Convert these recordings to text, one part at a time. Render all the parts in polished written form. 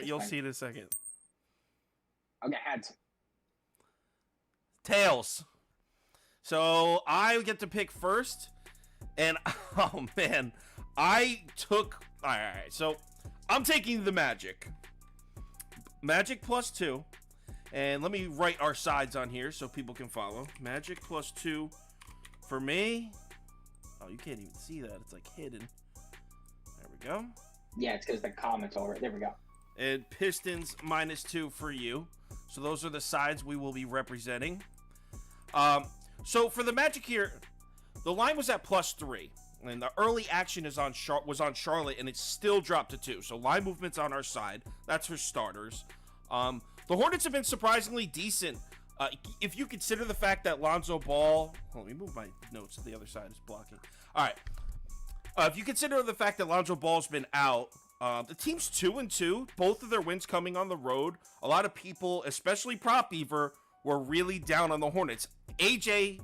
You'll see in a second. Okay, heads. Tails. So I get to pick first, and oh man, I took. All right, so I'm taking the Magic. Magic +2, and let me write our sides on here so people can follow. Magic +2 for me. Oh, you can't even see that; it's like hidden. There we go. Yeah, it's because the comments over. There we go. And Pistons -2 for you. So those are the sides we will be representing. So for the Magic here, the line was at +3, and the early action was on Charlotte, and it still dropped to 2. So line movement's on our side. That's for starters. The Hornets have been surprisingly decent. If you consider the fact that Lonzo Ball, let me move my notes to the other side. It's blocking. All right. If you consider the fact that Lonzo Ball's been out, the team's 2-2. Both of their wins coming on the road. A lot of people, especially Prop Beaver, were really down on the Hornets.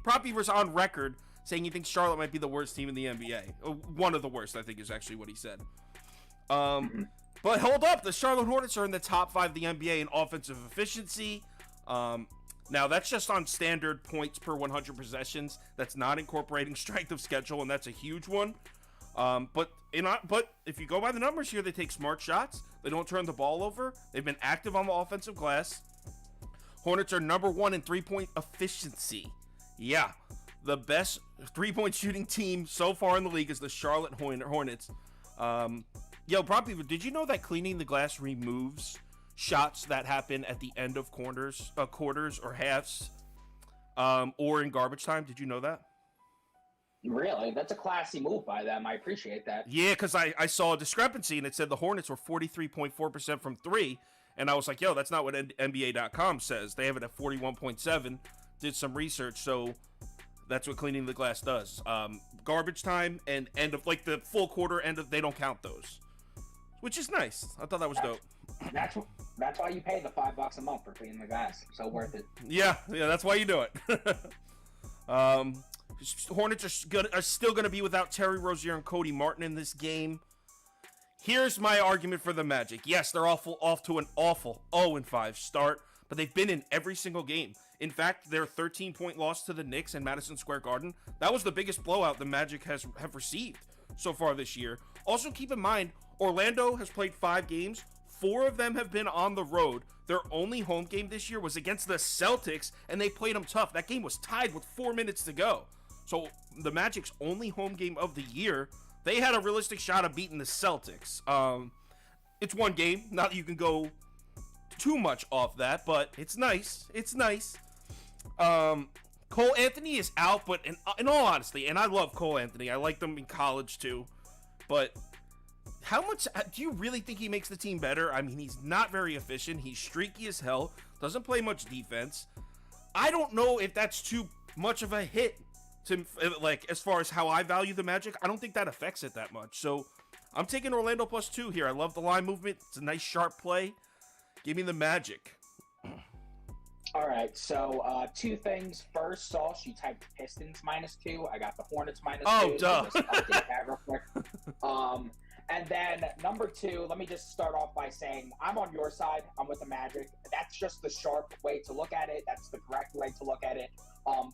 Prop Beaver's on record saying he thinks Charlotte might be the worst team in the NBA. One of the worst, I think, is actually what he said. But hold up, the Charlotte Hornets are in the top 5 of the NBA in offensive efficiency. Now, that's just on standard points per 100 possessions. That's not incorporating strength of schedule, and that's a huge one. But if you go by the numbers here, they take smart shots. They don't turn the ball over. They've been active on the offensive glass. Hornets are number 1 in three-point efficiency. Yeah, the best three-point shooting team so far in the league is the Charlotte Hornets. Prop Beaver, did you know that cleaning the glass removes shots that happen at the end of quarters or halves, or in garbage time? Did you know that? Really? That's a classy move by them. I appreciate that. Yeah, because I saw a discrepancy, and it said the Hornets were 43.4% from 3, and I was like, yo, that's not what NBA.com says. They have it at 41.7. Did some research, so that's what cleaning the glass does. Garbage time and end of, like, the full quarter end of, they don't count those, which is nice. I thought that was dope. That's why you pay the $5 a month for cleaning the glass. So worth it. Yeah, that's why you do it. Hornets are still going to be without Terry Rozier and Cody Martin in this game. Here's my argument for the Magic. Yes, they're off to an awful 0-5 start, but they've been in every single game. In fact, their 13-point loss to the Knicks in Madison Square Garden, that was the biggest blowout the Magic have received so far this year. Also, keep in mind, Orlando has played 5 games. 4 of them have been on the road. Their only home game this year was against the Celtics, and they played them tough. That game was tied with 4 minutes to go. So the Magic's only home game of the year, they had a realistic shot of beating the Celtics. It's one game. Not that you can go too much off that, but it's nice. It's nice. Cole Anthony is out, but in all honesty, and I love Cole Anthony. I liked him in college too. But how much do you really think he makes the team better? I mean, he's not very efficient. He's streaky as hell. Doesn't play much defense. I don't know if that's too much of a hit to, like, as far as how I value the Magic. I don't think that affects it that much. So I'm taking Orlando +2 here. I love the line movement. It's a nice sharp play. Give me the Magic. All right, so 2 things. First, Sauce, you typed Pistons -2. I got the Hornets -2. Oh, duh. So just update that real quick. And then number 2, let me just start off by saying I'm on your side. I'm with the Magic. That's just the sharp way to look at it. That's the correct way to look at it.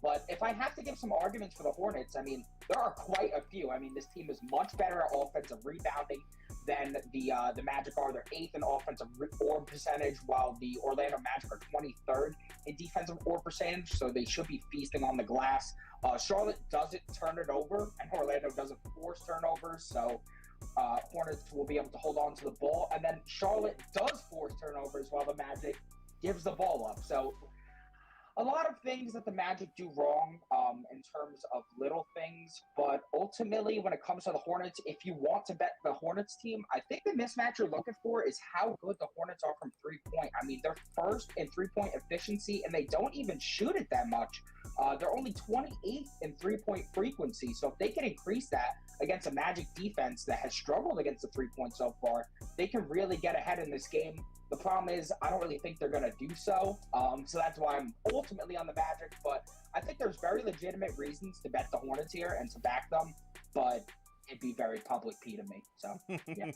But if I have to give some arguments for the Hornets, I mean, there are quite a few. I mean, this team is much better at offensive rebounding than the Magic are. They're 8th in offensive orb percentage, while the Orlando Magic are 23rd in defensive orb percentage, so they should be feasting on the glass. Charlotte doesn't turn it over, and Orlando doesn't force turnovers, so Hornets will be able to hold on to the ball. And then Charlotte does force turnovers while the Magic gives the ball up. So a lot of things that the Magic do wrong in terms of little things, but ultimately when it comes to the Hornets, if you want to bet the Hornets team, I think the mismatch you're looking for is how good the Hornets are from three-point. I mean, they're first in three-point efficiency, and they don't even shoot it that much. They're only 28th in three-point frequency, so if they can increase that against a Magic defense that has struggled against the three-point so far, they can really get ahead in this game. The problem is I don't really think they're going to do so, so that's why I'm ultimately on the Magic, but I think there's very legitimate reasons to bet the Hornets here and to back them, but it'd be very public P to me. So, yeah.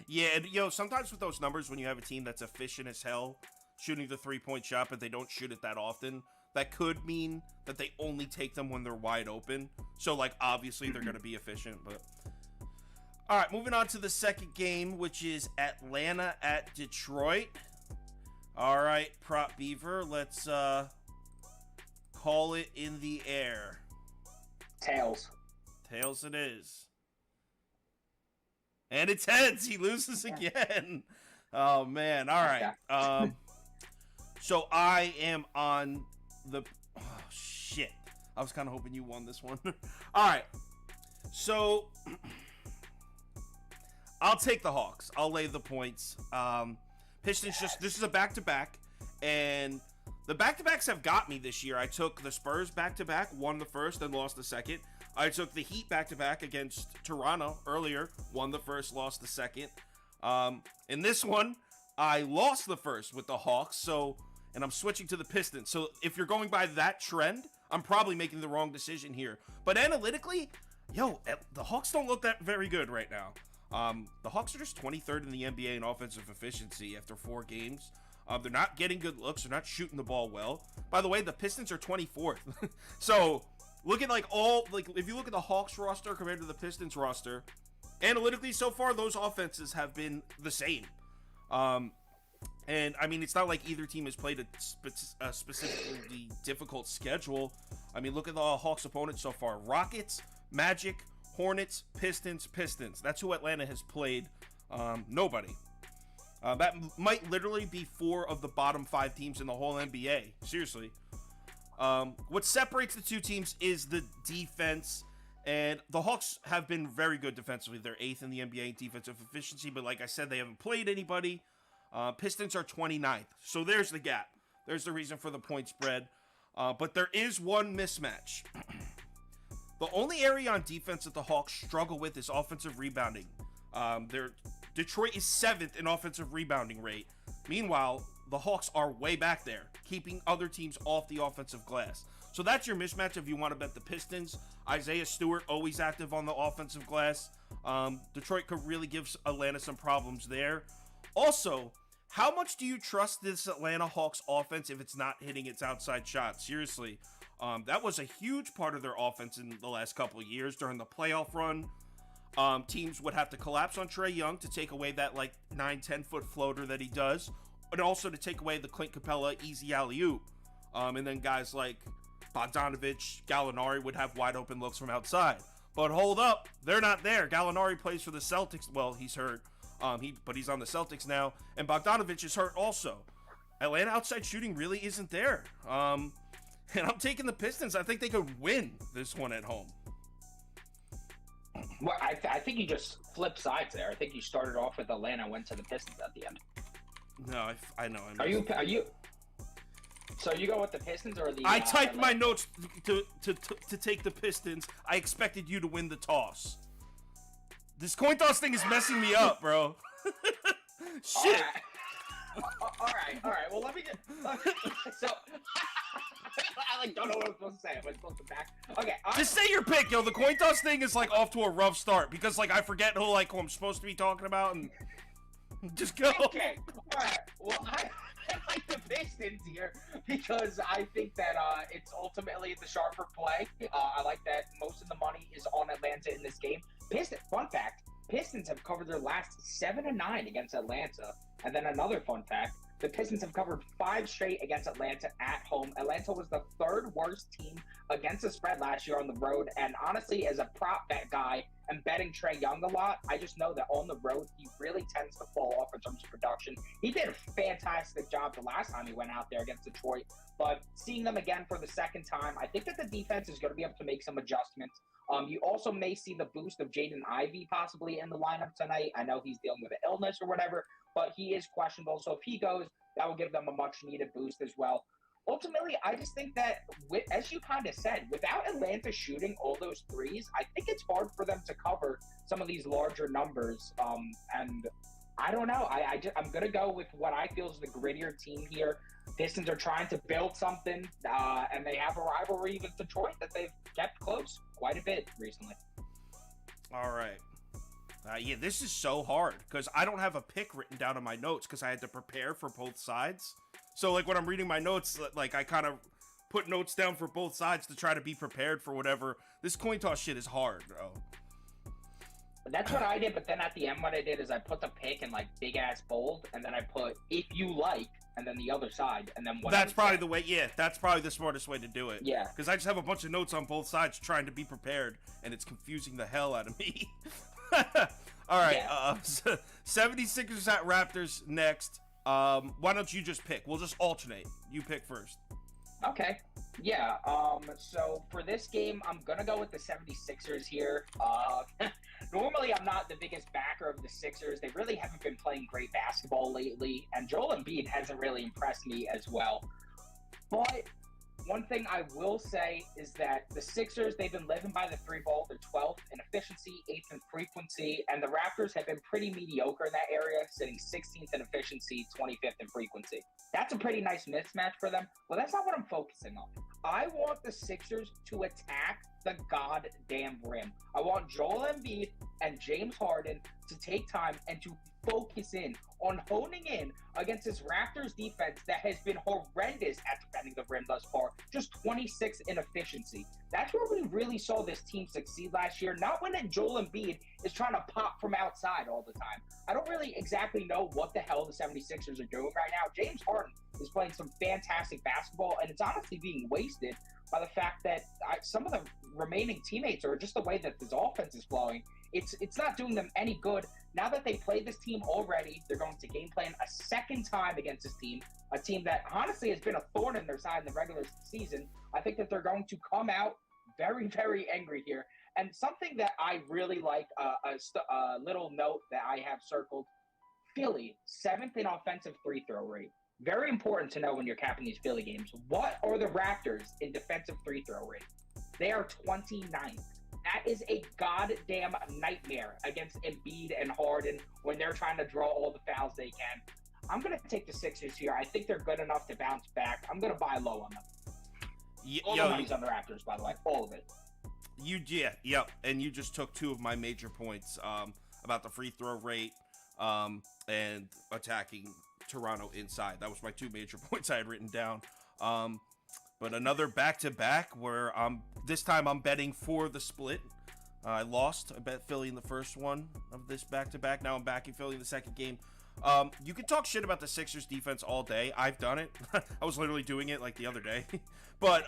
Yeah, and, sometimes with those numbers, when you have a team that's efficient as hell, shooting the three-point shot, but they don't shoot it that often, that could mean that they only take them when they're wide open. So, obviously, they're going to be efficient, but... All right, moving on to the second game, which is Atlanta at Detroit. All right, Prop Beaver, let's call it in the air. Tails. Tails it is. And it's heads. He loses again. Oh, man. All right. So I am on the... Oh, shit. I was kind of hoping you won this one. All right. So... I'll take the Hawks. I'll lay the points. Pistons this is a back-to-back, and the back-to-backs have got me this year. I took the Spurs back-to-back, won the first, then lost the second. I took the Heat back-to-back against Toronto earlier, won the first, lost the second. In this one, I lost the first with the Hawks, and I'm switching to the Pistons. So if you're going by that trend, I'm probably making the wrong decision here. But analytically, the Hawks don't look that very good right now. The Hawks are just 23rd in the NBA in offensive efficiency after 4 games. They're not getting good looks. They're not shooting the ball well. By the way, the Pistons are 24th. So, look at if you look at the Hawks roster compared to the Pistons roster, analytically so far, those offenses have been the same. And, I mean, it's not like either team has played a specifically difficult schedule. I mean, look at the Hawks' opponents so far. Rockets, Magic, Hornets, Pistons. That's who Atlanta has played. Nobody. That might literally be 4 of the bottom 5 teams in the whole NBA. Seriously. What separates the two teams is the defense. And the Hawks have been very good defensively. They're 8th in the NBA in defensive efficiency. But like I said, they haven't played anybody. Pistons are 29th. So there's the gap. There's the reason for the point spread. But there is one mismatch. The only area on defense that the Hawks struggle with is offensive rebounding. Detroit is 7th in offensive rebounding rate. Meanwhile, the Hawks are way back there, keeping other teams off the offensive glass. So that's your mismatch if you want to bet the Pistons. Isaiah Stewart, always active on the offensive glass. Detroit could really give Atlanta some problems there. Also, how much do you trust this Atlanta Hawks offense if it's not hitting its outside shots? Seriously. That was a huge part of their offense in the last couple of years during the playoff run. Teams would have to collapse on Trae Young to take away that 9-10 foot floater that he does, and also to take away the Clint Capella easy alley-oop. And then guys like Bogdanovich, Gallinari would have wide open looks from outside. But hold up, they're not there. Gallinari plays for the Celtics. Well, he's hurt, but he's on the Celtics now, and Bogdanovich is hurt also. Atlanta outside shooting really isn't there. And I'm taking the Pistons. I think they could win this one at home. Well, I think you just flipped sides there. I think you started off with Atlanta, went to the Pistons at the end. No, I know. Are you? So you go with the Pistons or the? I typed my notes to take the Pistons. I expected you to win the toss. This coin toss thing is messing me up, bro. Shit. All right. Well, let me get. So. I don't know what I'm supposed to say. Am I supposed to back? Okay. Just say your pick, yo. The coin toss thing is off to a rough start because I forget who I'm supposed to be talking about and just go. Okay. All right. Well, I like the Pistons here because I think that it's ultimately the sharper play. I like that most of the money is on Atlanta in this game. Fun fact: Pistons have covered their last 7 and 9 against Atlanta, and then another fun fact. The Pistons have covered 5 straight against Atlanta at home. Atlanta was the 3rd worst team against the spread last year on the road. And honestly, as a prop bet guy and betting Trae Young a lot, I just know that on the road, he really tends to fall off in terms of production. He did a fantastic job the last time he went out there against Detroit. But seeing them again for the second time, I think that the defense is going to be able to make some adjustments. You also may see the boost of Jaden Ivey possibly in the lineup tonight. I know he's dealing with an illness or whatever, but he is questionable. So if he goes, that will give them a much-needed boost as well. Ultimately, I just think that, as you kind of said, without Atlanta shooting all those threes, I think it's hard for them to cover some of these larger numbers. And I don't know. I'm going to go with what I feel is the grittier team here. Pistons are trying to build something, and they have a rivalry with Detroit that they've kept close quite a bit recently. All right. Yeah, this is so hard because I don't have a pick written down in my notes because I had to prepare for both sides. So, like, when I'm reading my notes, like, I kind of put notes down for both sides to try to be prepared for whatever. This coin toss shit is hard, bro. That's what I did, but then at the end, what I did is I put the pick in, like, big-ass bold, and then I put, if you like, and then the other side, and then what. That's probably the way, yeah, that's probably the smartest way to do it. Yeah. Because I just have a bunch of notes on both sides trying to be prepared, and it's confusing the hell out of me. All right, Yeah. 76ers at Raptors next. Why don't you just pick? We'll just alternate. You pick first. Okay. Yeah. So for this game, I'm gonna go with the 76ers here. Normally, I'm not the biggest backer of the Sixers. They really haven't been playing great basketball lately, and Joel Embiid hasn't really impressed me as well. But one thing I will say is that the Sixers, they've been living by the three ball. They're 12th in efficiency, 8th in frequency, and the Raptors have been pretty mediocre in that area, sitting 16th in efficiency, 25th in frequency. That's a pretty nice mismatch for them, but that's not what I'm focusing on. I want the Sixers to attack the goddamn rim. I want Joel Embiid and James Harden to take time and to focus in on honing in against this Raptors defense that has been horrendous at defending the rim thus far, just 26 in efficiency. That's where we really saw this team succeed last year, not when Joel Embiid is trying to pop from outside all the time. I don't really exactly know what the hell the 76ers are doing right now. James Harden is playing some fantastic basketball, and it's honestly being wasted by the fact that some of the remaining teammates, or just the way that this offense is flowing, it's not doing them any good. Now that they played this team already, they're going to game plan a second time against this team, a team that honestly has been a thorn in their side in the regular season. I think that they're going to come out very, very angry here. And something that I really like, a little note that I have circled, Philly, 7th in offensive free throw rate. Very important to know when you're capping these Philly games. What are the Raptors in defensive free throw rate? They are 29th. That is a goddamn nightmare against Embiid and Harden when they're trying to draw all the fouls they can. I'm going to take the Sixers here. I think they're good enough to bounce back. I'm going to buy low on them. All the money's on the Raptors, by the way. All of it. Yep. And you just took two of my major points about the free throw rate and attacking Toronto inside. That was my two major points I had written down. But another back-to-back where this time I'm betting for the split. I lost. I bet Philly in the first one of this back-to-back. Now I'm backing Philly in the second game. You can talk shit about the Sixers defense all day. I've done it. I was literally doing it like the other day. But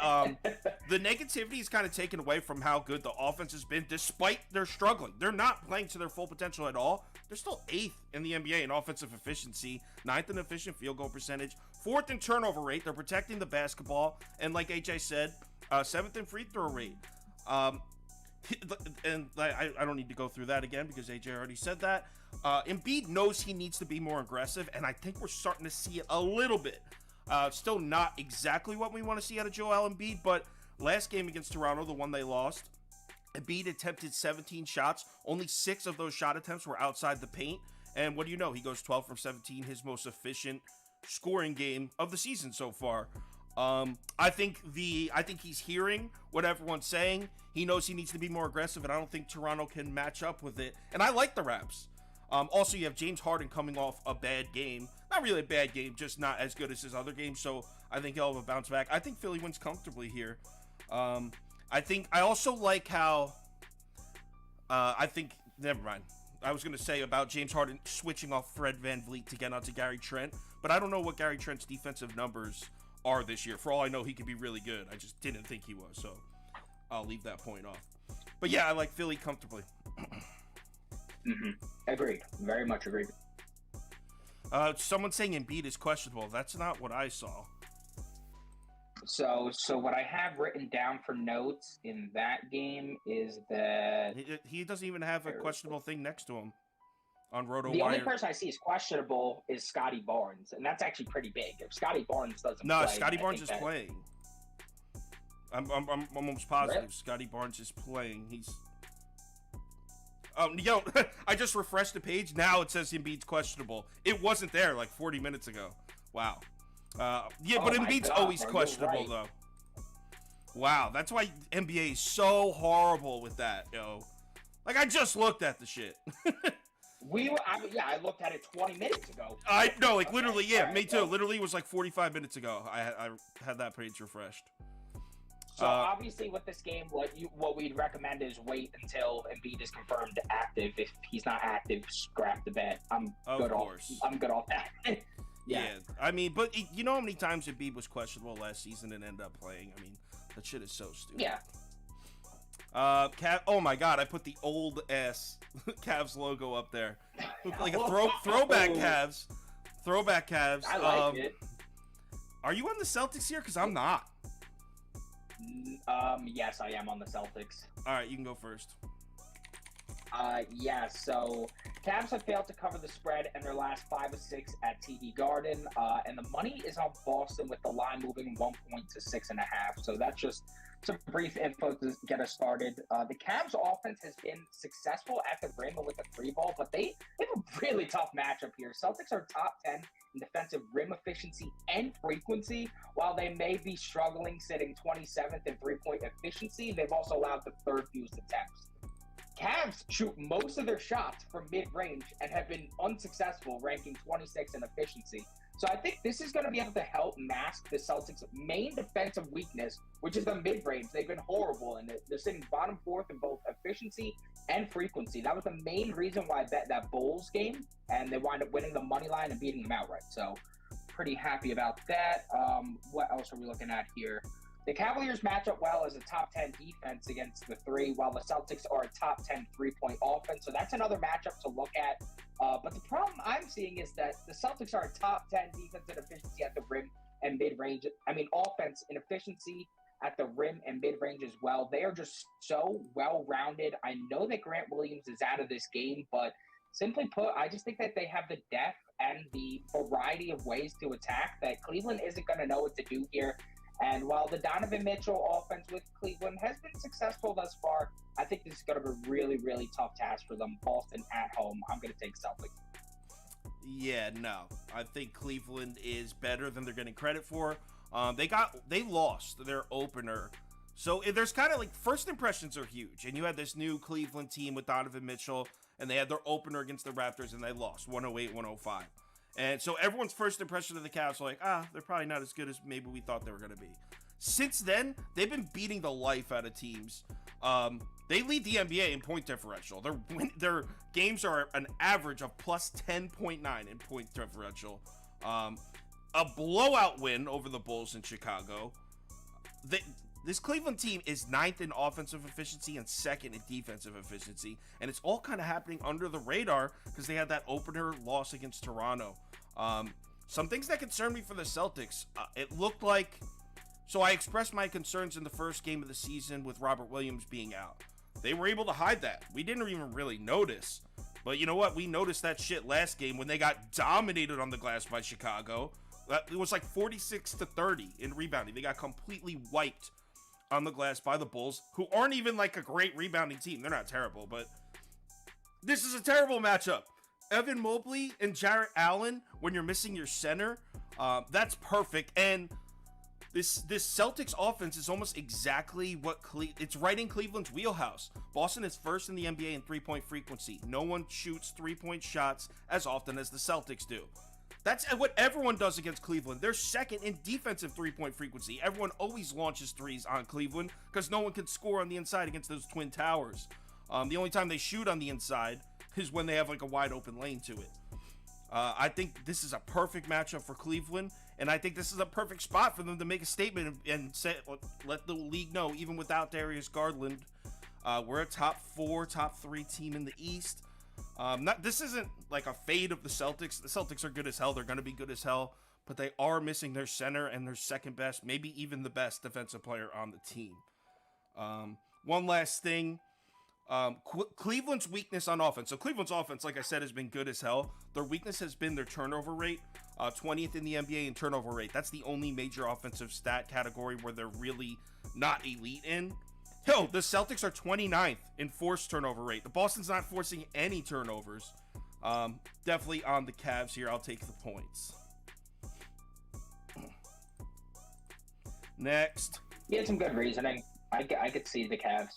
the negativity is kind of taken away from how good the offense has been despite their struggling. They're not playing to their full potential at all. They're still 8th in the NBA in offensive efficiency, 9th in efficient field goal percentage, 4th in turnover rate. They're protecting the basketball. And like AJ said, 7th in free throw rate. And I don't need to go through that again because AJ already said that. Embiid knows he needs to be more aggressive, and I think we're starting to see it a little bit. Still not exactly what we want to see out of Joel Embiid, but last game against Toronto, the one they lost, Embiid attempted 17 shots. Only 6 of those shot attempts were outside the paint, and what do you know? He goes 12 from 17, his most efficient scoring game of the season so far. I think he's hearing what everyone's saying. He knows he needs to be more aggressive, and I don't think Toronto can match up with it. And I like the Raps. Also, you have James Harden coming off a bad game. Not really a bad game, just not as good as his other games. So I think he'll have a bounce back. I think Philly wins comfortably here. I also like how never mind. I was going to say about James Harden switching off Fred VanVleet to get onto Gary Trent, but I don't know what Gary Trent's defensive numbers are this year. For all I know, he could be really good. I just didn't think he was, so I'll leave that point off. But yeah, I like Philly comfortably. Agreed. Very much agreed. Someone saying Embiid is questionable. That's not what I saw. So what I have written down for notes in that game is that he doesn't even have a questionable thing next to him on RotoWire. The only person I see is questionable is Scotty Barnes, and that's actually pretty big. If Scotty Barnes doesn't play... No, Scotty Barnes is playing. I'm almost positive really? Scotty Barnes is playing. He's... I just refreshed the page. Now it says Embiid's questionable. It wasn't there like 40 minutes ago. Wow. But Embiid's always questionable, though. Wow, that's why NBA is so horrible with that, yo. Like, I just looked at the shit. I looked at it 20 minutes ago. I know, like, Okay, literally, yeah, right, me too. well, Literally, it was like 45 minutes ago. I had that page refreshed. So obviously, with this game, what we'd recommend is wait until Embiid is confirmed active. If he's not active, scrap the bet. I'm good off that. Yeah, I mean, but you know how many times Embiid was questionable last season and ended up playing? I mean, that shit is so stupid. Yeah. Oh my god, I put the old ass Cavs logo up there. Look like a throwback Cavs. Throwback Cavs. I like it. Are you on the Celtics here? Because I'm not. Yes, I am on the Celtics. All right, you can go first. So Cavs have failed to cover the spread in their last 5 of 6 at TD Garden, and the money is on Boston with the line moving 1 point to 6.5. So that's just some brief info to get us started. The Cavs offense has been successful at the rim with the free ball, but they have a really tough matchup here. Celtics are top 10 in defensive rim efficiency and frequency. While they may be struggling, sitting 27th in three-point efficiency, they've also allowed the third fewest attempts. Cavs shoot most of their shots from mid-range and have been unsuccessful, ranking 26th in efficiency. So I think this is going to be able to help mask the Celtics' main defensive weakness, which is the mid-range. They've been horrible, and they're sitting bottom 4th in both efficiency and frequency. That was the main reason why I bet that Bulls game, and they wind up winning the money line and beating them outright. So pretty happy about that. What else are we looking at here? The Cavaliers match up well as a top 10 defense against the three, while the Celtics are a top 10 three-point offense. So that's another matchup to look at. But the problem I'm seeing is that the Celtics are a top 10 defense in efficiency at the rim and mid-range. I mean, offense in efficiency at the rim and mid-range as well. They are just so well-rounded. I know that Grant Williams is out of this game, but simply put, I just think that they have the depth and the variety of ways to attack that Cleveland isn't going to know what to do here. And while the Donovan Mitchell offense with Cleveland has been successful thus far, I think this is going to be a really, really tough task for them. Boston at home, I'm going to take Celtics. Yeah, no. I think Cleveland is better than they're getting credit for. They lost their opener. So there's kind of like first impressions are huge. And you had this new Cleveland team with Donovan Mitchell, and they had their opener against the Raptors, and they lost 108-105. And so everyone's first impression of the Cavs are like, they're probably not as good as maybe we thought they were going to be. Since then, they've been beating the life out of teams. They lead the NBA in point differential. Their games are an average of plus 10.9 in point differential. A blowout win over the Bulls in Chicago. This Cleveland team is 9th in offensive efficiency and 2nd in defensive efficiency. And it's all kind of happening under the radar because they had that opener loss against Toronto. Some things that concern me for the Celtics, it looked like... So I expressed my concerns in the first game of the season with Robert Williams being out. They were able to hide that. We didn't even really notice. But you know what? We noticed that shit last game when they got dominated on the glass by Chicago. It was like 46-30 in rebounding. They got completely wiped on the glass by the Bulls, who aren't even like a great rebounding team. They're not terrible, but this is a terrible matchup. Evan Mobley and Jarrett Allen, when you're missing your center, that's perfect. And this Celtics offense is almost exactly what it's right in Cleveland's wheelhouse. Boston is first in the NBA in three-point frequency. No one shoots three-point shots as often as the Celtics do. That's what everyone does against Cleveland. They're second in defensive three-point frequency. Everyone always launches threes on Cleveland because no one can score on the inside against those Twin Towers. The only time they shoot on the inside is when they have like a wide open lane to it. I think this is a perfect matchup for Cleveland, and I think this is a perfect spot for them to make a statement and say, let the league know, even without Darius Garland, we're a top 4, top 3 team in the East. This isn't like a fade of the Celtics. The Celtics are good as hell. They're going to be good as hell, but they are missing their center and their second best, maybe even the best defensive player on the team. One last thing. Cleveland's weakness on offense. So Cleveland's offense, like I said, has been good as hell. Their weakness has been their turnover rate. 20th in the NBA in turnover rate. That's the only major offensive stat category where they're really not elite in. Yo, the Celtics are 29th in forced turnover rate. The Boston's not forcing any turnovers. Definitely on the Cavs here. I'll take the points. Next. You had some good reasoning. I could see the Cavs.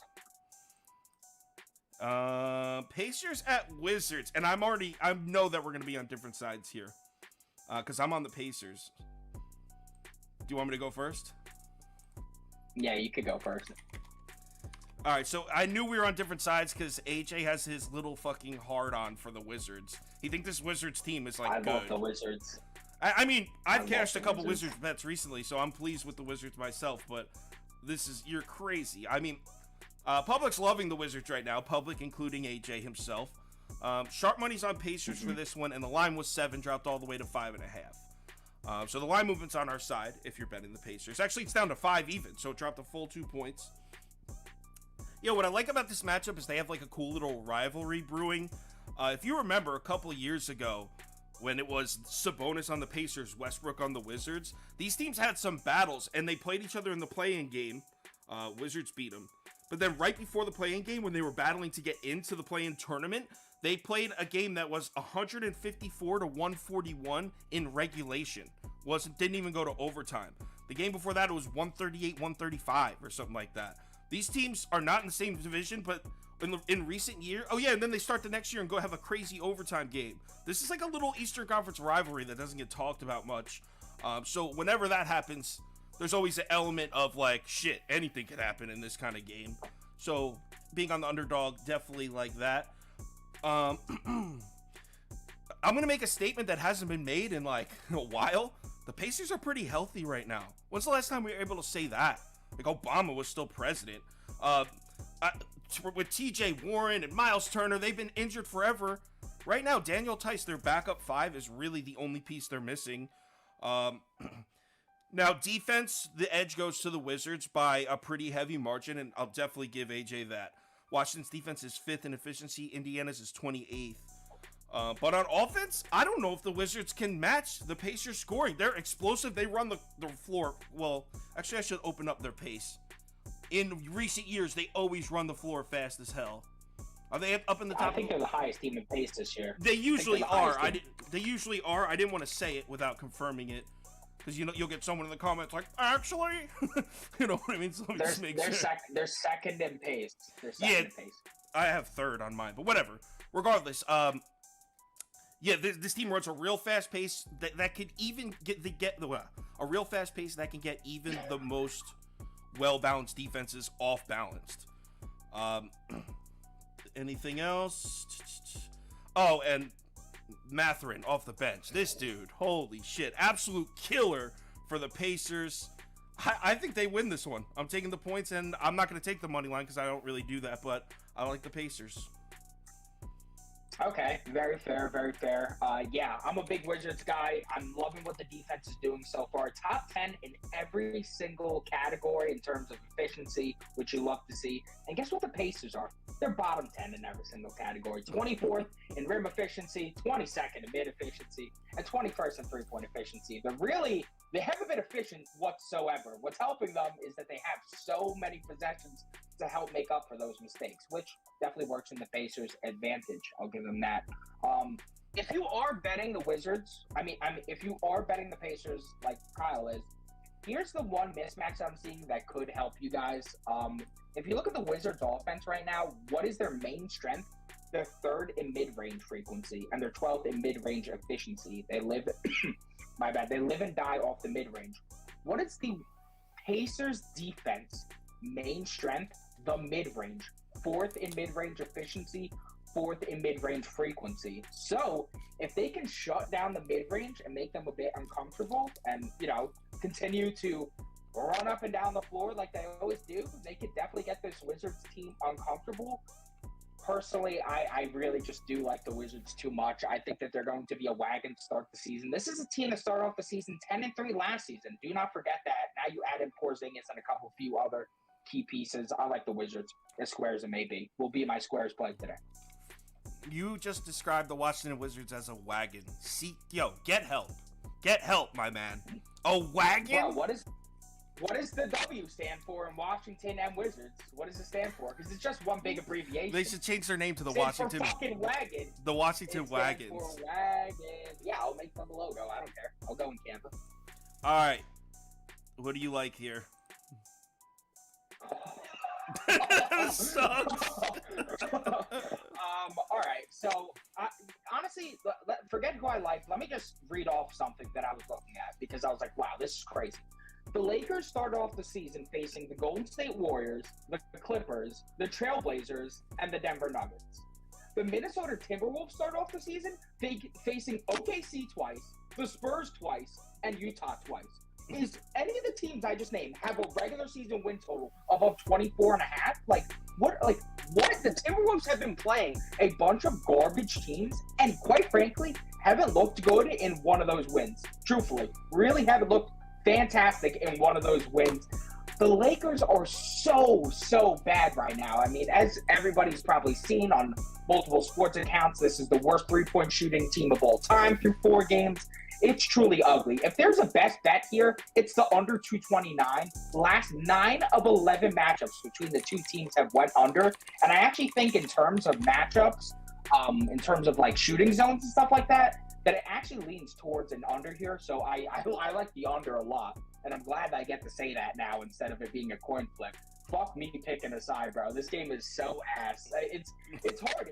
Pacers at Wizards, and I know that we're gonna be on different sides here, because I'm on the Pacers. Do you want me to go first? Yeah, you could go first. All right, so I knew we were on different sides because AJ has his little fucking hard-on for the Wizards. He thinks this Wizards team is, like, good. I love the Wizards. I mean, I've cashed a couple Wizards bets recently, so I'm pleased with the Wizards myself, but you're crazy. I mean, Public's loving the Wizards right now, Public including AJ himself. Sharp money's on Pacers for this one, and the line was 7, dropped all the way to 5.5. So the line movement's on our side if you're betting the Pacers. Actually, it's down to 5 even, so it dropped a full 2 points. What I like about this matchup is they have like a cool little rivalry brewing. If you remember a couple of years ago when it was Sabonis on the Pacers, Westbrook on the Wizards, these teams had some battles and they played each other in the play-in game. Wizards beat them. But then right before the play-in game, when they were battling to get into the play-in tournament, they played a game that was 154 to 141 in regulation. Didn't even go to overtime. The game before that, it was 138-135 or something like that. These teams are not in the same division, but in recent years, and then they start the next year and go have a crazy overtime game. This is like a little Eastern Conference rivalry that doesn't get talked about much. So whenever that happens, there's always an element of like, shit, anything could happen in this kind of game. So being on the underdog, definitely like that. I'm going to make a statement that hasn't been made in like a while. The Pacers are pretty healthy right now. When's the last time we were able to say that? Like Obama was still president. With TJ Warren and Miles Turner, they've been injured forever. Right now, Daniel Tice, their backup 5, is really the only piece they're missing. Now, defense, the edge goes to the Wizards by a pretty heavy margin, and I'll definitely give AJ that. Washington's defense is 5th in efficiency. Indiana's is 28th. But on offense, I don't know if the Wizards can match the Pacers scoring. They're explosive. They run the floor. Well, actually, I should open up their pace. In recent years, they always run the floor fast as hell. Are they up in the top? I think they're the highest team in pace this year. They usually are. They usually are. I didn't want to say it without confirming it. Because, you'll get someone in the comments like, actually? You know what I mean? So just make sure. They're second in pace. In pace. I have 3rd on mine, but whatever. Regardless, this team runs a real fast pace that could even a real fast pace that can get even the most well-balanced defenses off-balanced. Anything else? Oh, and Mathurin off the bench. This dude, holy shit, absolute killer for the Pacers. I think they win this one. I'm taking the points, and I'm not going to take the money line because I don't really do that, but I like the Pacers. Okay, very fair, very fair. I'm a big Wizards guy. I'm loving what the defense is doing so far. Top 10 in every single category in terms of efficiency, which you love to see. And guess what the Pacers are? They're bottom 10 in every single category. 24th in rim efficiency, 22nd in mid efficiency, and 21st in three-point efficiency. They haven't been efficient whatsoever. What's helping them is that they have so many possessions to help make up for those mistakes, which definitely works in the Pacers' advantage. I'll give them that. If you are betting the Wizards, if you are betting the Pacers like Kyle is, here's the one mismatch I'm seeing that could help you guys. If you look at the Wizards' offense right now, what is their main strength? They're 3rd in mid-range frequency, and they're 12th in mid-range efficiency. They live, my bad, they live and die off the mid-range. What is the Pacers' defense main strength? The mid-range. 4th in mid-range efficiency, 4th in mid-range frequency. So if they can shut down the mid-range and make them a bit uncomfortable and, continue to run up and down the floor like they always do, they could definitely get this Wizards team uncomfortable. Personally, I really just do like the Wizards too much. I think that they're going to be a wagon to start the season. This is a team that started off the season 10-3 last season. Do not forget that. Now you add in Porzingis and a few other key pieces. I like the Wizards, as square as it may be. Will be my squares play today. You just described the Washington Wizards as a wagon. Get help. Get help, my man. A wagon? Bro, what does the W stand for in Washington and Wizards? What does it stand for? Because it's just one big abbreviation. They should change their name to the Washington. For fucking wagon. The Washington Wagons. For wagon. Yeah, I'll make them a logo. I don't care. I'll go in Canva. All right. What do you like here? Sucks. All right. So, honestly, forget who I like. Let me just read off something that I was looking at because I was like, wow, this is crazy. The Lakers started off the season facing the Golden State Warriors, the Clippers, the Trailblazers, and the Denver Nuggets. The Minnesota Timberwolves started off the season facing OKC twice, the Spurs twice, and Utah twice. Is any of the teams I just named have a regular season win total above 24.5? Like what? The Timberwolves have been playing a bunch of garbage teams, and quite frankly, haven't looked good in one of those wins. Truthfully, really haven't looked fantastic in one of those wins. The Lakers are so bad right now. I mean, as everybody's probably seen on multiple sports accounts, this is the worst three-point shooting team of all time through 4 games. It's truly ugly. If there's a best bet here, it's the under 229. Last 9 of 11 matchups between the two teams have went under. And I actually think in terms of matchups, in terms of like shooting zones and stuff like that, that it actually leans towards an under here. So I like the under a lot. And I'm glad that I get to say that now instead of it being a coin flip. Fuck me picking a side, bro. This game is so ass. It's hard.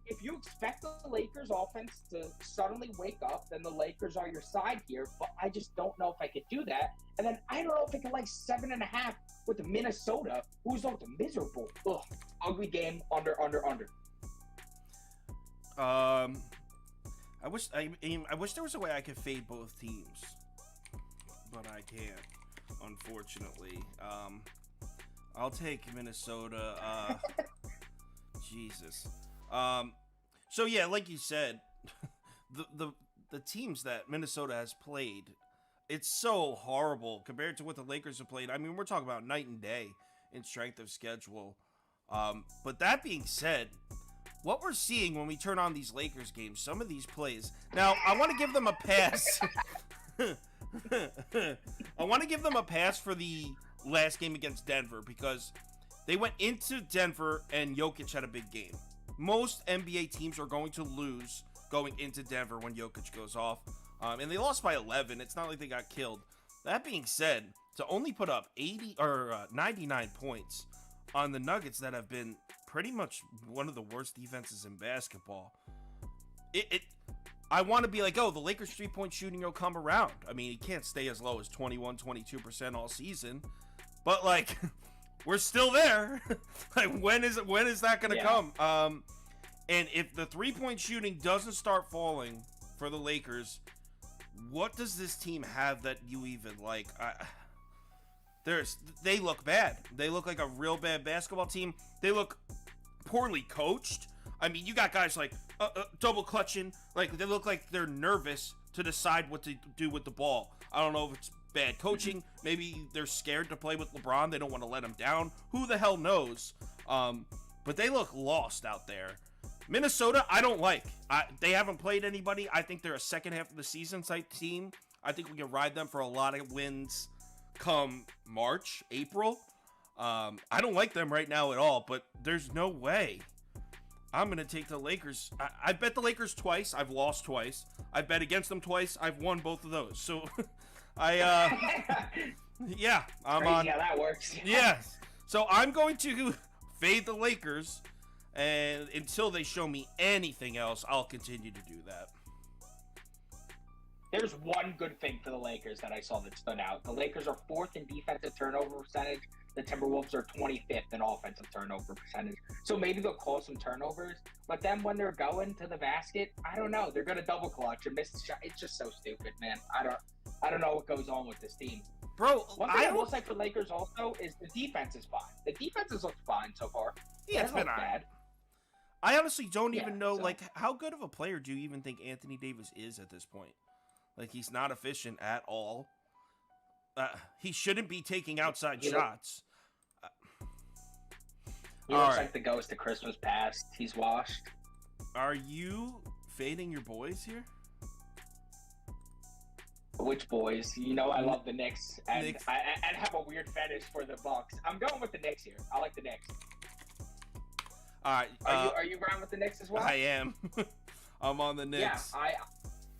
If you expect the Lakers offense to suddenly wake up, then the Lakers are your side here. But I just don't know if I could do that. And then I don't know if I could like 7.5 with the Minnesota, who's also miserable. Ugh. Ugly game. Under. I wish there was a way I could fade both teams, but I can't, unfortunately. I'll take Minnesota. Jesus. So yeah, like you said, the teams that Minnesota has played, it's so horrible compared to what the Lakers have played. I mean, we're talking about night and day in strength of schedule. But that being said, what we're seeing when we turn on these Lakers games, some of these plays. Now, I want to give them a pass. I want to give them a pass for the last game against Denver because they went into Denver and Jokic had a big game. Most NBA teams are going to lose going into Denver when Jokic goes off. And they lost by 11. It's not like they got killed. That being said, to only put up 99 points on the Nuggets that have been pretty much one of the worst defenses in basketball, I want to be like, oh, the Lakers 3-point shooting will come around. I mean, it can't stay as low as 21-22% all season. But, like, we're still there. Like, when is that going to come? And if the 3-point shooting doesn't start falling for the Lakers, what does this team have that you even like? They look bad. They look like a real bad basketball team. They look poorly coached. I mean, you got guys like double clutching. Like, they look like they're nervous to decide what to do with the ball. I don't know if it's bad coaching. Maybe they're scared to play with LeBron. They don't want to let him down. Who the hell knows? But they look lost out there. Minnesota, I don't like. They haven't played anybody. I think they're a second half of the season type team. I think we can ride them for a lot of wins come March, April. I don't like them right now at all, but there's no way. I'm going to take the Lakers. I bet the Lakers twice. I've lost twice. I bet against them twice. I've won both of those. So, yeah, I'm crazy on. How that works. Yes. So I'm going to fade the Lakers, and until they show me anything else, I'll continue to do that. There's one good thing for the Lakers that I saw that stood out. The Lakers are 4th in defensive turnover percentage. The Timberwolves are 25th in offensive turnover percentage. So maybe they'll cause some turnovers. But then when they're going to the basket, I don't know. They're going to double clutch and miss the shot. It's just so stupid, man. I don't know what goes on with this team. Bro, one thing I will say for Lakers also is the defense is fine. The defense has looked fine so far. Yeah, it's been bad. I honestly don't even know, so. like, how good of a player do you even think Anthony Davis is at this point? Like, he's not efficient at all. He shouldn't be taking outside shots. He looks like the ghost of Christmas past. He's washed. Are you fading your boys here? Which boys? You know I love the Knicks, and I have a weird fetish for the Bucks. I'm going with the Knicks here. I like the Knicks. All right. Are you around with the Knicks as well? I am. I'm on the Knicks. Yeah,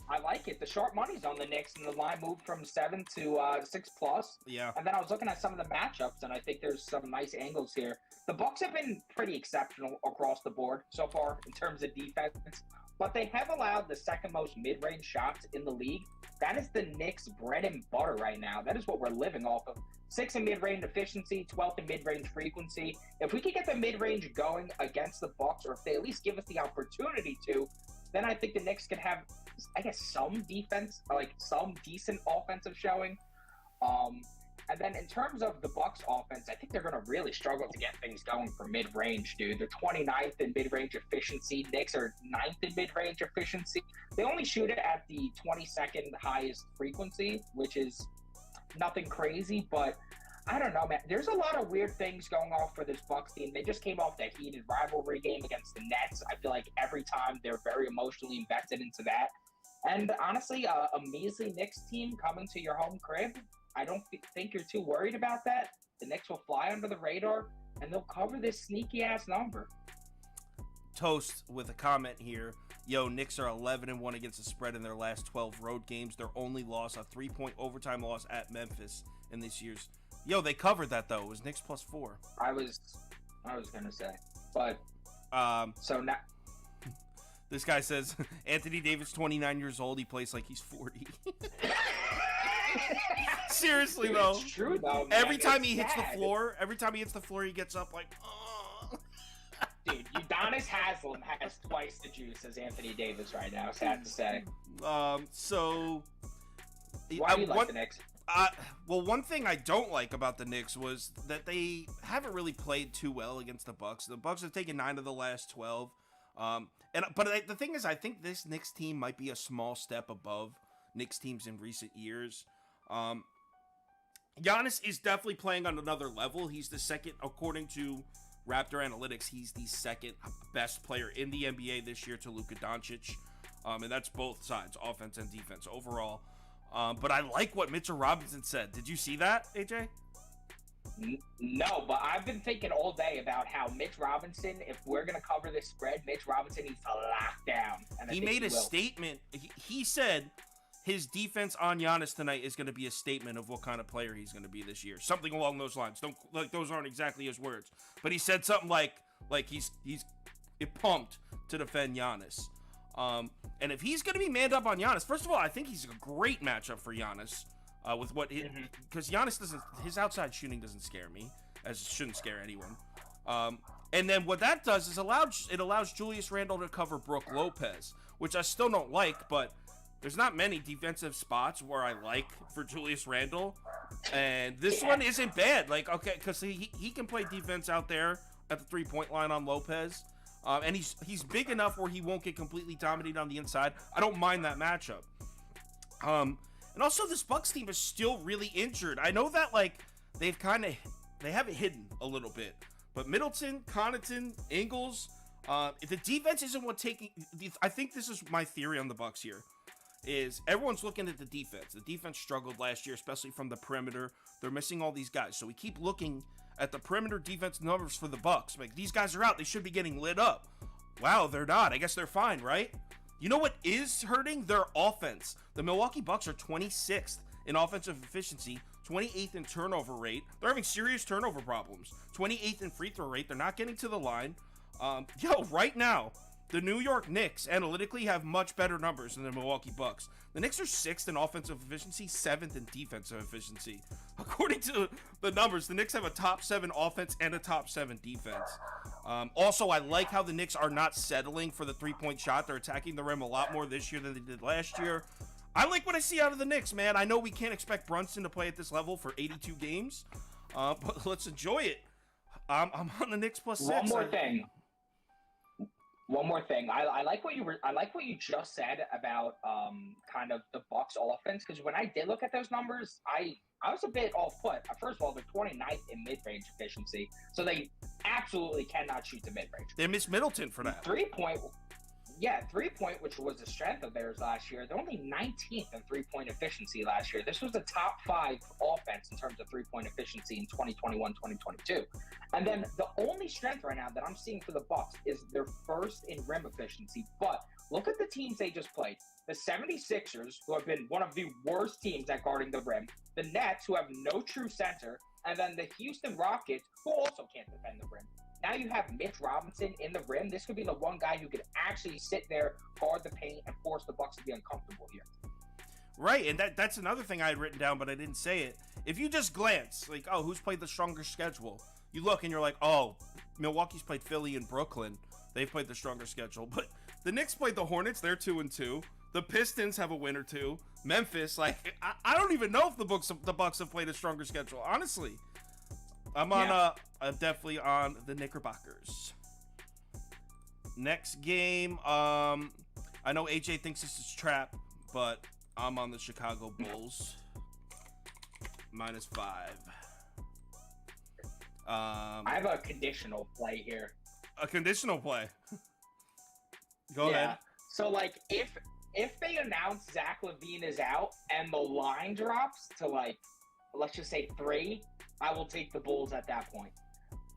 I like it. The sharp money's on the Knicks, and the line moved from 7 to 6+. Yeah. And then I was looking at some of the matchups, and I think there's some nice angles here. The Bucks have been pretty exceptional across the board so far in terms of defense, but they have allowed the second most mid-range shots in the league. That is the Knicks' bread and butter right now. That is what we're living off of. 6th in mid-range efficiency, 12th in mid-range frequency. If we could get the mid-range going against the Bucks, or if they at least give us the opportunity to, then I think the Knicks can have, I guess, some defense, like some decent offensive showing. And then in terms of the Bucks offense, I think they're going to really struggle to get things going for mid-range, dude. They're 29th in mid-range efficiency. Knicks are 9th in mid-range efficiency. They only shoot it at the 22nd highest frequency, which is nothing crazy, but I don't know, man. There's a lot of weird things going on for this Bucks team. They just came off that heated rivalry game against the Nets. I feel like every time they're very emotionally invested into that. And honestly, a measly Knicks team coming to your home crib, I don't think you're too worried about that. The Knicks will fly under the radar, and they'll cover this sneaky-ass number. Toast with a comment here. Yo, Knicks are 11-1 against the spread in their last 12 road games. Their only loss, a 3-point overtime loss at Memphis in this year's. Yo, they covered that, though. It was Knicks +4. I was going to say. But, so now... This guy says, Anthony Davis, 29 years old. He plays like he's 40. Seriously, Dude, though. It's true, though, man. Every time it's he hits the sad. floor, he gets up like, oh. Dude, Udonis Haslem has twice the juice as Anthony Davis right now, sad to say. So... Why do you like the Knicks? Well, one thing I don't like about the Knicks was that they haven't really played too well against the Bucks. The Bucks have taken 9 of the last 12. But the thing is, I think this Knicks team might be a small step above Knicks teams in recent years. Giannis is definitely playing on another level. He's the second, according to Raptor Analytics, he's the second best player in the NBA this year to Luka Doncic. And that's both sides, offense and defense overall. But I like what Mitchell Robinson said. Did you see that, AJ? No, but I've been thinking all day about how Mitch Robinson, if we're going to cover this spread, Mitch Robinson needs to lock down. And he made a statement. He said his defense on Giannis tonight is going to be a statement of what kind of player he's going to be this year. Something along those lines. Those aren't exactly his words, but he said something like he's pumped to defend Giannis. And if he's going to be manned up on Giannis, first of all, I think he's a great matchup for Giannis. With what, because Giannis his outside shooting doesn't scare me, as it shouldn't scare anyone. And then what that does is it allows Julius Randle to cover Brook Lopez, which I still don't like, but there's not many defensive spots where I like for Julius Randle, and this one isn't bad. Like, okay, because he can play defense out there at the 3-point line on Lopez, and he's big enough where he won't get completely dominated on the inside. I don't mind that matchup. And also, this Bucks team is still really injured. I know that, they have it hidden a little bit. But Middleton, Connaughton, Ingles, if the defense isn't what taking... I think this is my theory on the Bucks here, is everyone's looking at the defense. The defense struggled last year, especially from the perimeter. They're missing all these guys. So we keep looking at the perimeter defense numbers for the Bucks. Like, these guys are out. They should be getting lit up. Wow, they're not. I guess they're fine, right? You know what is hurting? Their offense. The Milwaukee Bucks are 26th in offensive efficiency, 28th in turnover rate. They're having serious turnover problems. 28th in free throw rate. They're not getting to the line. Right now, the New York Knicks analytically have much better numbers than the Milwaukee Bucks. The Knicks are 6th in offensive efficiency, 7th in defensive efficiency. According to the numbers, the Knicks have a top 7 offense and a top 7 defense. Also, I like how the Knicks are not settling for the 3-point shot. They're attacking the rim a lot more this year than they did last year. I like what I see out of the Knicks, man. I know we can't expect Brunson to play at this level for 82 games, but let's enjoy it. I'm on the Knicks +6. One more thing. I like what you just said about kind of the Bucks offense, because when I did look at those numbers, I was a bit off put. First of all, they're 29th in mid-range efficiency, so they absolutely cannot shoot the mid-range. They missed Middleton for that. 3-point, which was a strength of theirs last year. They're only 19th in 3-point efficiency last year. This was the top 5 offense in terms of 3-point efficiency in 2021, 2022. And then the only strength right now that I'm seeing for the Bucks is their first in rim efficiency. But look at the teams they just played. The 76ers, who have been one of the worst teams at guarding the rim. The Nets, who have no true center. And then the Houston Rockets, who also can't defend the rim. Now you have Mitch Robinson in the rim. This could be the one guy who could actually sit there, guard the paint, and force the Bucks to be uncomfortable here. Right, and that's another thing I had written down, but I didn't say it. If you just glance, like, oh, who's played the stronger schedule? You look and you're like, oh, Milwaukee's played Philly and Brooklyn. They've played the stronger schedule. But the Knicks played the Hornets. They're 2-2. The Pistons have a win or two. Memphis, like, I don't even know if the Bucks have played a stronger schedule, honestly. I'm definitely on the Knickerbockers. Next game, I know AJ thinks this is trap, but I'm on the Chicago Bulls. -5. I have a conditional play here. A conditional play? Go ahead. So, like, if they announce Zach LaVine is out and the line drops to, like, let's just say 3, I will take the Bulls at that point.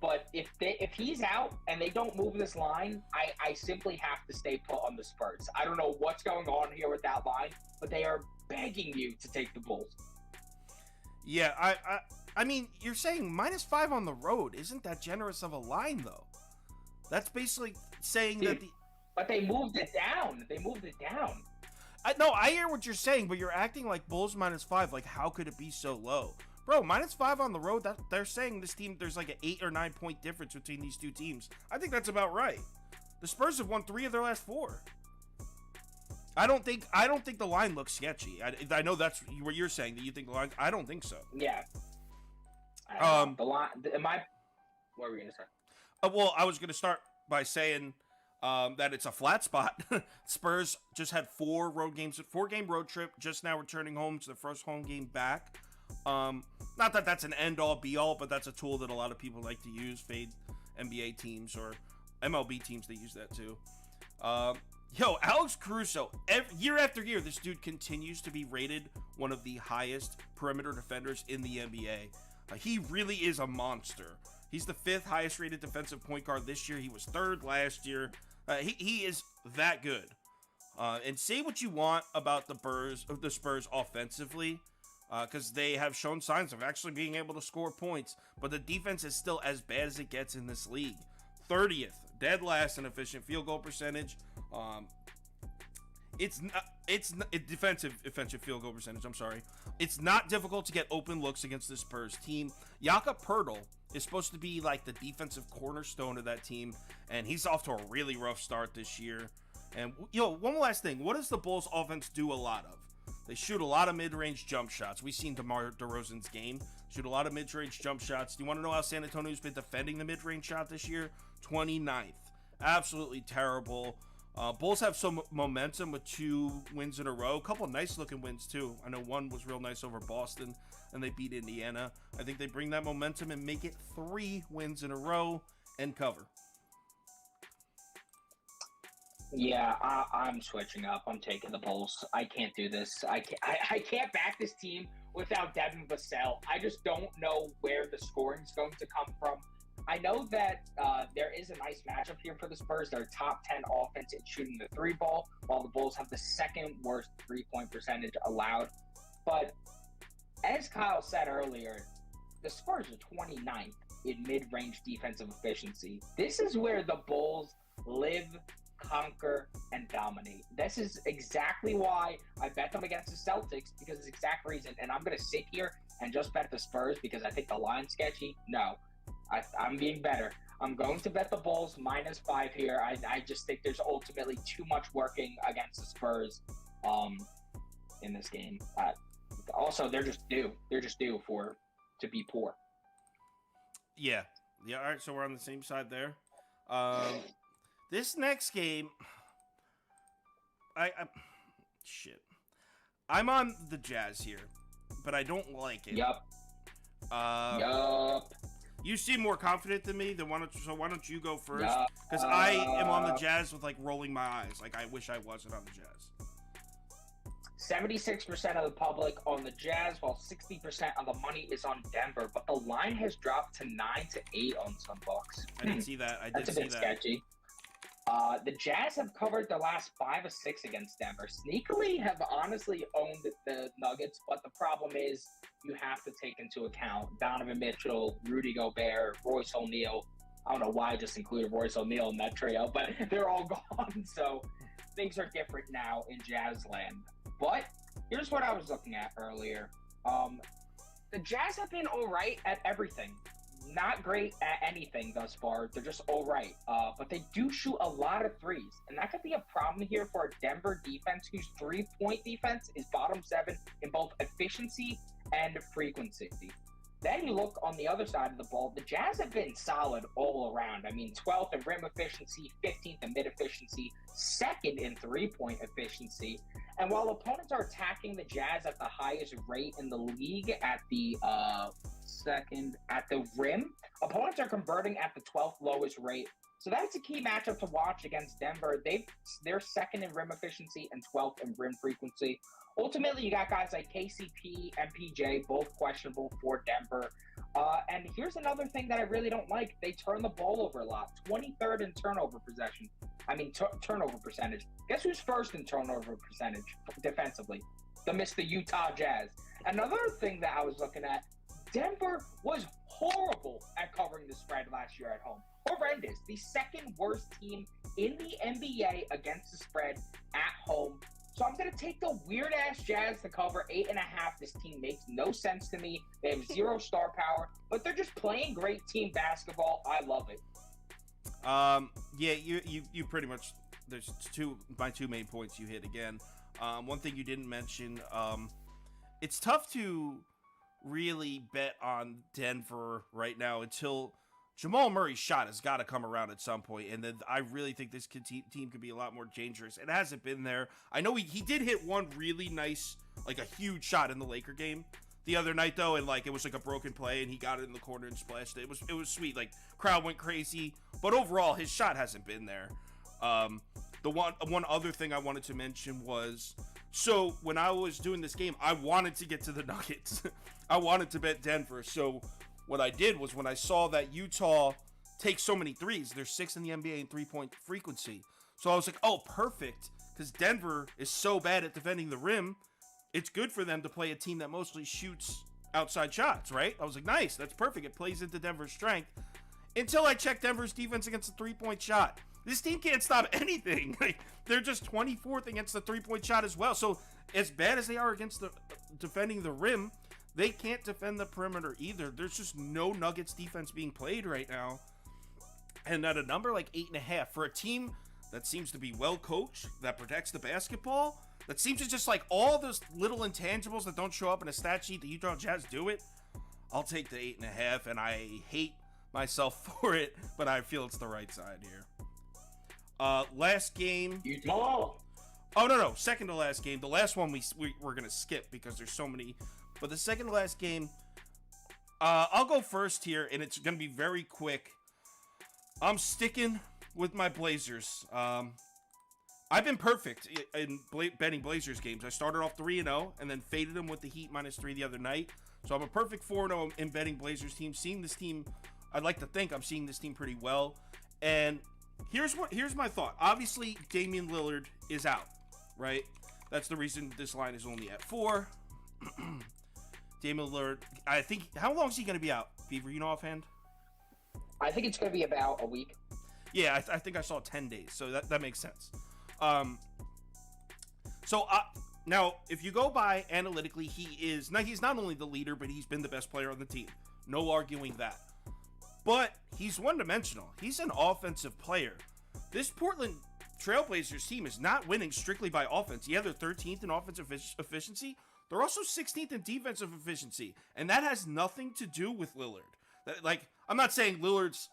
But if he's out and they don't move this line, I simply have to stay put on the Spurs. I don't know what's going on here with that line, but they are begging you to take the Bulls. Yeah, I mean, you're saying -5 on the road. Isn't that generous of a line, though? That's basically saying that the... But they moved it down. No, I hear what you're saying, but you're acting like Bulls -5. Like, how could it be so low? Bro, -5 on the road, they're saying this team, there's like an 8 or 9 point difference between these two teams. I think that's about right. The Spurs have won 3 of their last 4. I don't think the line looks sketchy. I know that's what you're saying, that you think the line... I don't think so. Yeah. The line... What were we going to say? Well, I was going to start by saying that it's a flat spot. Spurs just had 4 4-game road trip, just now returning home to their first home game back. Not that that's an end-all, be-all, but that's a tool that a lot of people like to use. Fade NBA teams or MLB teams, they use that too. Alex Caruso, year after year, this dude continues to be rated one of the highest perimeter defenders in the NBA. He really is a monster. He's the 5th highest rated defensive point guard this year. He was 3rd last year. He is that good. And say what you want about the Spurs offensively, because they have shown signs of actually being able to score points, but the defense is still as bad as it gets in this league. 30th, dead last in efficient field goal percentage. It's defensive field goal percentage. I'm sorry. It's not difficult to get open looks against the Spurs team. Jakob Poeltl is supposed to be like the defensive cornerstone of that team, and he's off to a really rough start this year. And one last thing, what does the Bulls offense do a lot of? They shoot a lot of mid-range jump shots. We've seen DeMar DeRozan's game. Shoot a lot of mid-range jump shots. Do you want to know how San Antonio's been defending the mid-range shot this year? 29th. Absolutely terrible. Bulls have some momentum with 2 wins in a row. A couple nice-looking wins, too. I know one was real nice over Boston, and they beat Indiana. I think they bring that momentum and make it 3 wins in a row and cover. Yeah, I'm switching up. I'm taking the Bulls. I can't do this. I can't back this team without Devin Vassell. I just don't know where the scoring's going to come from. I know that there is a nice matchup here for the Spurs. They're top 10 offense in shooting the 3 ball, while the Bulls have the 2nd worst 3-point percentage allowed. But as Kyle said earlier, the Spurs are 29th in mid-range defensive efficiency. This is where the Bulls live, conquer, and dominate. This is exactly why I bet them against the Celtics, because it's the exact reason. And I'm going to sit here and just bet the Spurs because I think the line's sketchy. No. I'm being better. I'm going to bet the Bulls -5 here. I just think there's ultimately too much working against the Spurs in this game. Also, they're just due. They're just due to be poor. Yeah. All right. So we're on the same side there. This next game, I'm on the Jazz here, but I don't like it. Yup. You seem more confident than me. Why don't you go first? Because I am on the Jazz with, like, rolling my eyes. Like, I wish I wasn't on the Jazz. 76% of the public on the Jazz, while 60% of the money is on Denver. But the line has dropped to 9-8 on some books. I didn't see that. That's a bit sketchy. The Jazz have covered their last 5 of 6 against Denver. Sneakily have honestly owned the Nuggets, but the problem is you have to take into account Donovan Mitchell, Rudy Gobert, Royce O'Neal. I don't know why I just included Royce O'Neal in that trio, but they're all gone. So things are different now in Jazz land. But here's what I was looking at earlier. The Jazz have been all right at everything. Not great at anything thus far. They're just all right. But they do shoot a lot of threes. And that could be a problem here for a Denver defense whose three-point defense is bottom 7 in both efficiency and frequency. Then you look on the other side of the ball, the Jazz have been solid all around. I mean, 12th in rim efficiency, 15th in mid efficiency, 2nd in three-point efficiency. And while opponents are attacking the Jazz at the highest rate in the league at the second at the rim, opponents are converting at the 12th lowest rate. So that's a key matchup to watch against Denver. They're 2nd in rim efficiency and 12th in rim frequency. Ultimately, you got guys like KCP and PJ, both questionable for Denver. And here's another thing that I really don't like. They turn the ball over a lot. 23rd in turnover turnover percentage. Guess who's first in turnover percentage defensively? The Utah Jazz. Another thing that I was looking at, Denver was horrible at covering the spread last year at home. Horrendous. The 2nd worst team in the NBA against the spread at home. So I'm going to take the weird-ass Jazz to cover 8.5. This team makes no sense to me. They have 0 star power, but they're just playing great team basketball. I love it. Yeah, you pretty much, there's my two main points you hit again. One thing you didn't mention, it's tough to really bet on Denver right now until Jamal Murray's shot has got to come around at some point, and then I really think this team could be a lot more dangerous. It hasn't been there. I know he did hit one really nice, like a huge shot in the Laker game the other night, though, and like it was like a broken play, and he got it in the corner and splashed it. It was sweet. Like, crowd went crazy, but overall his shot hasn't been there. The one other thing I wanted to mention was, so when I was doing this game, I wanted to get to the Nuggets. I wanted to bet Denver, so what I did was when I saw that Utah takes so many threes, they're 6th in the NBA in three-point frequency. So I was like, oh, perfect, because Denver is so bad at defending the rim. It's good for them to play a team that mostly shoots outside shots, right? I was like, nice, that's perfect. It plays into Denver's strength. Until I checked Denver's defense against the three-point shot. This team can't stop anything. They're just 24th against the three-point shot as well. So as bad as they are against the defending the rim, they can't defend the perimeter either. There's just no Nuggets defense being played right now. And at a number like 8.5 for a team that seems to be well coached, that protects the basketball, that seems to just like all those little intangibles that don't show up in a stat sheet, the Utah Jazz do it. I'll take the 8.5, and I hate myself for it, but I feel it's the right side here. Last game. Utah. Oh, no. Second to last game. The last one we're going to skip because there's so many. But the second to last game, I'll go first here, and it's going to be very quick. I'm sticking with my Blazers. I've been perfect in betting Blazers games. I started off 3-0 and then faded them with the Heat -3 the other night. So I'm a perfect 4-0 in betting Blazers team. Seeing this team, I'd like to think I'm seeing this team pretty well. And here's my thought. Obviously, Damian Lillard is out, right? That's the reason this line is only at 4. Damian Lillard, I think, how long is he going to be out, Beaver? You know offhand? I think it's going to be about a week. Yeah, I think I saw 10 days, so that makes sense. Now, if you go by analytically, he's not only the leader, but he's been the best player on the team. No arguing that. But he's one-dimensional. He's an offensive player. This Portland Trailblazers team is not winning strictly by offense. Yeah, they're 13th in offensive efficiency. They're also 16th in defensive efficiency, and that has nothing to do with Lillard. Like, I'm not saying Lillard's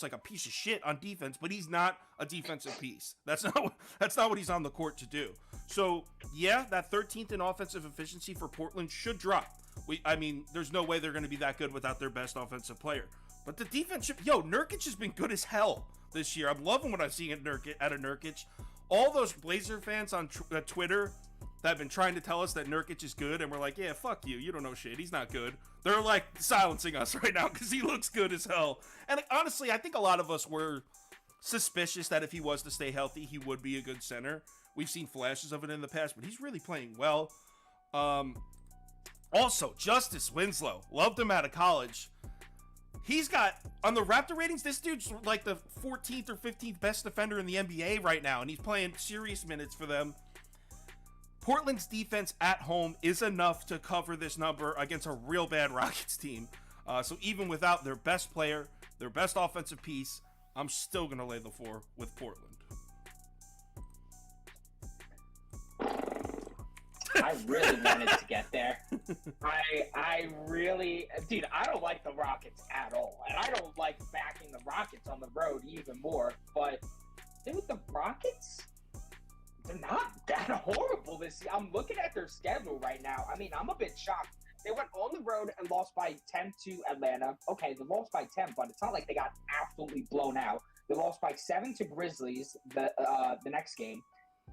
like a piece of shit on defense, but he's not a defensive piece. That's not what he's on the court to do. So, yeah, that 13th in offensive efficiency for Portland should drop. There's no way they're going to be that good without their best offensive player. But the defense Nurkic has been good as hell this year. I'm loving what I'm seeing out of Nurkic. All those Blazer fans on Twitter that have been trying to tell us that Nurkic is good, and we're like, yeah, fuck you. You don't know shit. He's not good. They're, like, silencing us right now because he looks good as hell. And honestly, I think a lot of us were suspicious that if he was to stay healthy, he would be a good center. We've seen flashes of it in the past, but he's really playing well. Also, Justice Winslow. Loved him out of college. He's got, on the Raptor ratings, this dude's like the 14th or 15th best defender in the NBA right now, and he's playing serious minutes for them. Portland's defense at home is enough to cover this number against a real bad Rockets team. So even without their best player, their best offensive piece, I'm still going to lay the 4 with Portland. I really wanted to get there. I really, dude, I don't like the Rockets at all. And I don't like backing the Rockets on the road even more. But, dude, the Rockets, they're not that horrible this year. I'm looking at their schedule right now. I mean, I'm a bit shocked. They went on the road and lost by 10 to Atlanta. Okay, they lost by 10, but it's not like they got absolutely blown out. They lost by 7 to Grizzlies the next game.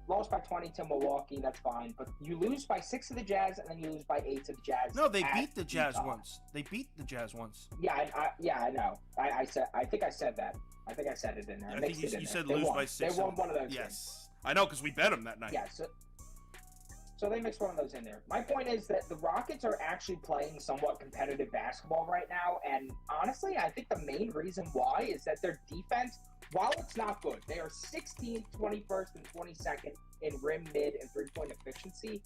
Lost by 20 to Milwaukee, that's fine. But you lose by 6 to the Jazz, and then you lose by 8 to the Jazz. No, they beat the Jazz once. They beat the Jazz once. Yeah, I know. I think I said that. I think I said it in there. I think you said lose by 6. They won one of those. Yes. Games. I know, because we bet them that night. Yeah, so they mixed one of those in there. My point is that the Rockets are actually playing somewhat competitive basketball right now, and honestly, I think the main reason why is that their defense, while it's not good, they are 16th, 21st, and 22nd in rim, mid, and three-point efficiency.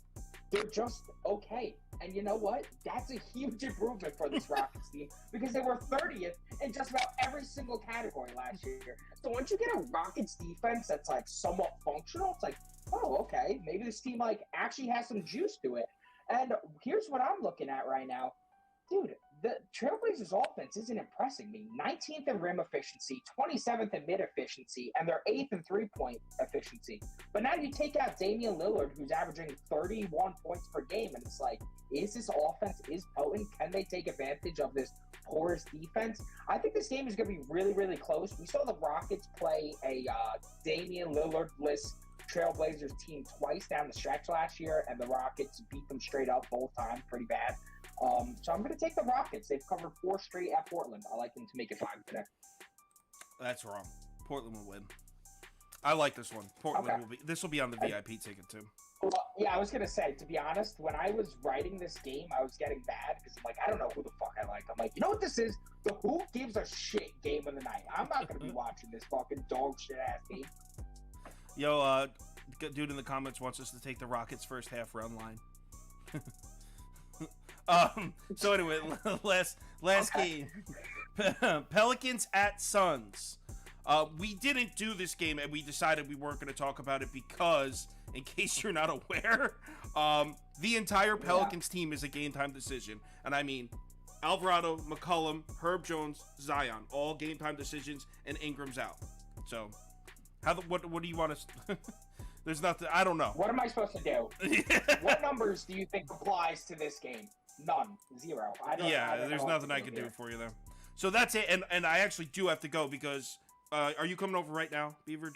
They're just okay. And you know what? That's a huge improvement for this Rockets team because they were 30th in just about every single category last year. So once you get a Rockets defense that's like somewhat functional, it's like, oh, okay, maybe this team like actually has some juice to it. And here's what I'm looking at right now. Dude, the Trailblazers offense isn't impressing me. 19th in rim efficiency, 27th in mid efficiency, and they're 8th in three-point efficiency. But now you take out Damian Lillard, who's averaging 31 points per game, and it's like, is this offense potent? Can they take advantage of this porous defense? I think this game is going to be really, really close. We saw the Rockets play a Damian Lillard-less Trailblazers team twice down the stretch last year, and the Rockets beat them straight up both times pretty bad. So I'm going to take the Rockets. They've covered 4 straight at Portland. I like them to make it 5 today. That's wrong. Portland will win. I like this one. Portland will be. This will be on the VIP ticket too. Well, yeah, I was going to say, to be honest, when I was writing this game, I was getting mad because I'm like, I don't know who the fuck I like. I'm like, you know what this is? The who gives a shit game of the night. I'm not going to be watching this fucking dog shit ass game. Yo, dude in the comments wants us to take the Rockets first half run line. So anyway, last game. Pelicans at Suns. We didn't do this game, and we decided we weren't going to talk about it because, in case you're not aware, the entire Pelicans team is a game time decision. And I mean, Alvarado, McCollum, Herb Jones, Zion, all game time decisions, and Ingram's out. So, what do you want to... There's nothing... I don't know. What am I supposed to do? What numbers do you think applies to this game? None. 0. There's nothing I can do for you there. So that's it. And I actually do have to go because... are you coming over right now, Beaver?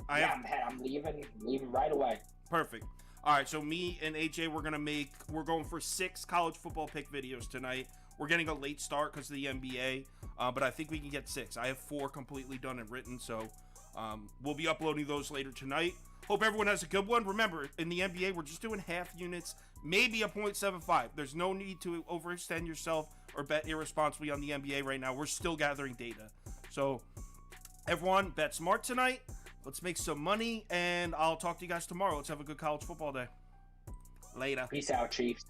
I'm leaving right away. Perfect. All right, so me and AJ, we're going for 6 college football pick videos tonight. We're getting a late start because of the NBA, but I think we can get 6. I have 4 completely done and written, so we'll be uploading those later tonight. Hope everyone has a good one. Remember, in the NBA, we're just doing half units, maybe a 0.75. There's no need to overextend yourself or bet irresponsibly on the NBA right now. We're still gathering data. So, everyone, bet smart tonight. Let's make some money, and I'll talk to you guys tomorrow. Let's have a good college football day. Later. Peace out, Chiefs.